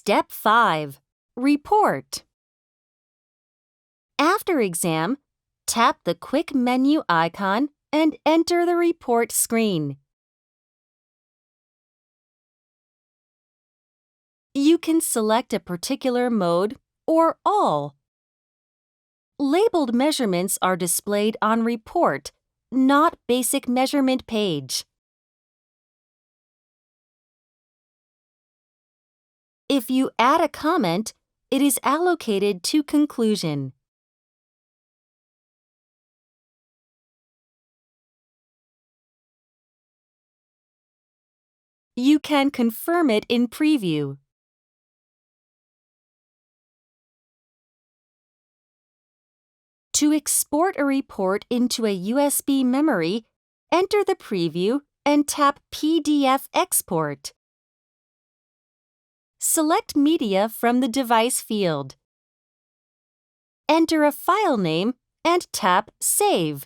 Step 5. Report. After exam, tap the quick menu icon and enter the report screen. You can select a particular mode or all. Labeled measurements are displayed on report, not basic measurement page. If you add a comment, it is allocated to conclusion. You can confirm it in preview. To export a report into a USB memory, enter the preview and tap PDF Export. Select media from the device field. Enter a file name and tap Save.